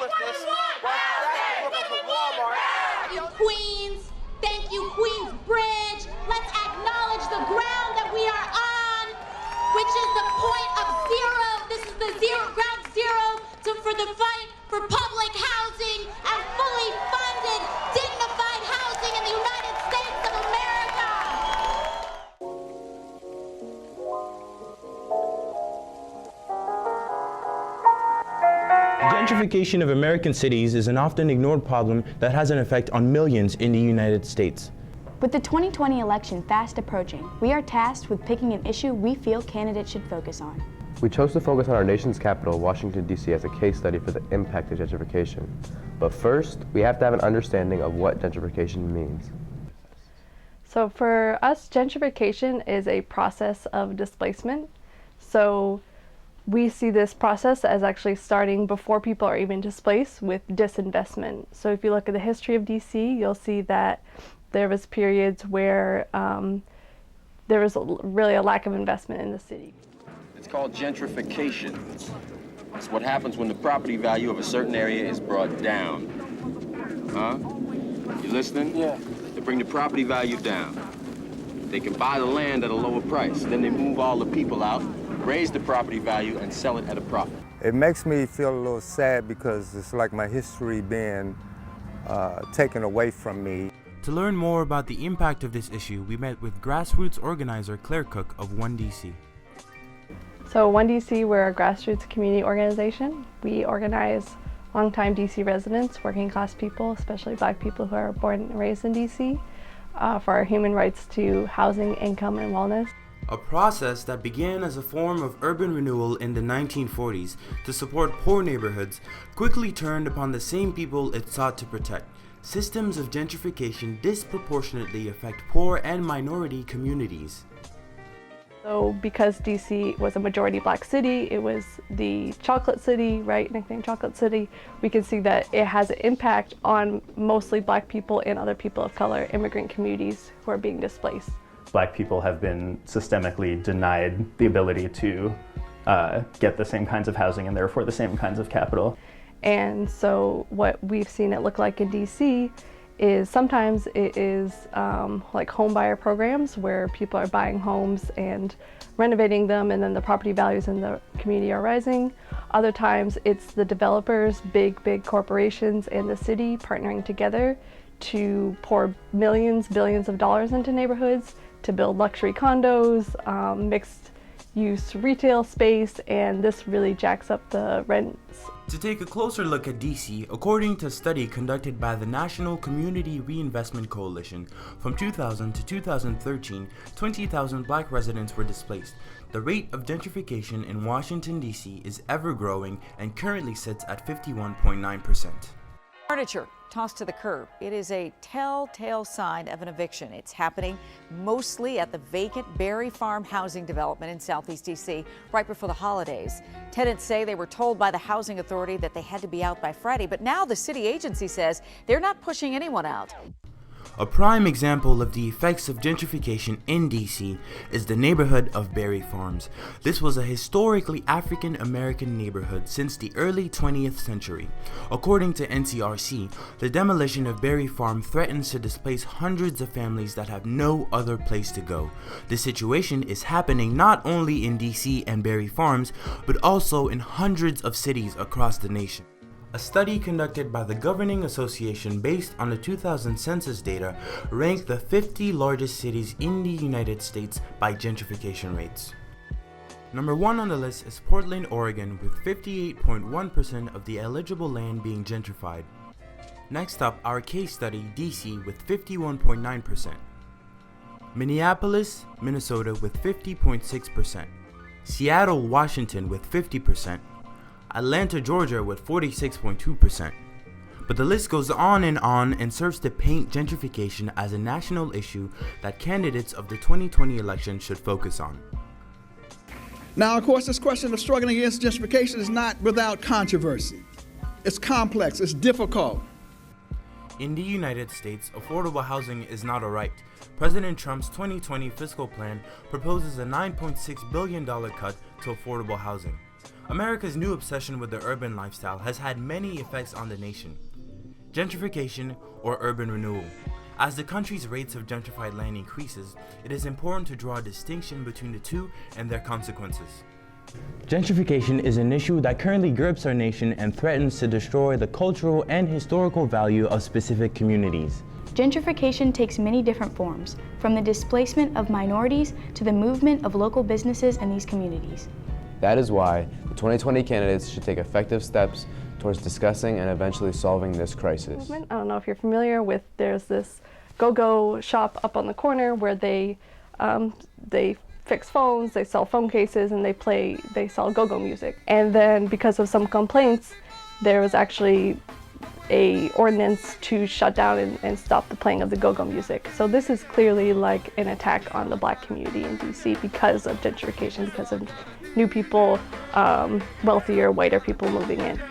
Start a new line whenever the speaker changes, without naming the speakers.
homelessness while she's actually looking for Walmart.
Thank you, Queens. Thank you, Queens Bridge. Let's acknowledge the ground that we are on, which is the point of zero. This is the ground zero for the fight for public housing and fully funded, dignified housing in the United States of America.
Gentrification of American cities is an often ignored problem that has an effect on millions in the United States.
With the 2020 election fast approaching, we are tasked with picking an issue we feel candidates should focus on.
We chose to focus on our nation's capital, Washington, D.C. as a case study for the impact of gentrification. But first, we have to have an understanding of what gentrification means.
So for us, gentrification is a process of displacement. So we see this process as actually starting before people are even displaced with disinvestment. So if you look at the history of DC, you'll see that there was periods where there was really a lack of investment in the city.
It's called gentrification. It's what happens when the property value of a certain area is brought down. Huh? You listening?
Yeah.
They bring the property value down. They can buy the land at a lower price. Then they move all the people out, raise the property value, and sell it at a profit.
It makes me feel a little sad because it's like my history being taken away from me.
To learn more about the impact of this issue, we met with grassroots organizer Claire Cook of 1DC.
So 1DC, we're a grassroots community organization. We organize longtime DC residents, working class people, especially Black people who are born and raised in DC, for our human rights to housing, income, and wellness.
A process that began as a form of urban renewal in the 1940s to support poor neighborhoods quickly turned upon the same people it sought to protect. Systems of gentrification disproportionately affect poor and minority communities.
So because DC was a majority Black city, it was the chocolate city, right, nicknamed Chocolate City, we can see that it has an impact on mostly Black people and other people of color, immigrant communities who are being displaced.
Black people have been systemically denied the ability to get the same kinds of housing and therefore the same kinds of capital.
And so what we've seen it look like in DC is sometimes it is like home buyer programs where people are buying homes and renovating them, and then the property values in the community are rising. Other times it's the developers, big corporations, and the city partnering together to pour millions, billions of dollars into neighborhoods to build luxury condos, mixed use retail space, and this really jacks up the rents.
To take a closer look at DC, according to a study conducted by the National Community Reinvestment Coalition, from 2000 to 2013, 20,000 Black residents were displaced. The rate of gentrification in Washington, D.C. is ever growing and currently sits at 51.9%.
Furniture tossed to the curb. It is a telltale sign of an eviction. It's happening mostly at the vacant Berry Farm housing development in Southeast DC right before the holidays. Tenants say they were told by the housing authority that they had to be out by Friday, but now the city agency says they're not pushing anyone out.
A prime example of the effects of gentrification in DC is the neighborhood of Berry Farms. This was a historically African American neighborhood since the early 20th century. According to NCRC, the demolition of Berry Farm threatens to displace hundreds of families that have no other place to go. This situation is happening not only in DC and Berry Farms, but also in hundreds of cities across the nation. A study conducted by the Governing Association based on the 2000 census data ranked the 50 largest cities in the United States by gentrification rates. Number 1 on the list is Portland, Oregon, with 58.1% of the eligible land being gentrified. Next up, our case study, DC, with 51.9%. Minneapolis, Minnesota, with 50.6%. Seattle, Washington, with 50%. Atlanta, Georgia with 46.2%. But the list goes on and serves to paint gentrification as a national issue that candidates of the 2020 election should focus on.
Now, of course, this question of struggling against gentrification is not without controversy. It's complex, it's difficult.
In the United States, affordable housing is not a right. President Trump's 2020 fiscal plan proposes a $9.6 billion cut to affordable housing. America's new obsession with the urban lifestyle has had many effects on the nation. Gentrification, or urban renewal. As the country's rates of gentrified land increases, it is important to draw a distinction between the two and their consequences.
Gentrification is an issue that currently grips our nation and threatens to destroy the cultural and historical value of specific communities.
Gentrification takes many different forms, from the displacement of minorities to the movement of local businesses in these communities.
That is why the 2020 candidates should take effective steps towards discussing and eventually solving this crisis.
I don't know if you're familiar with, there's this go-go shop up on the corner where they fix phones, they sell phone cases, and they sell go-go music. And then because of some complaints, there was actually a ordinance to shut down and stop the playing of the go-go music. So this is clearly like an attack on the Black community in DC because of gentrification, because of new people, wealthier, whiter people moving in.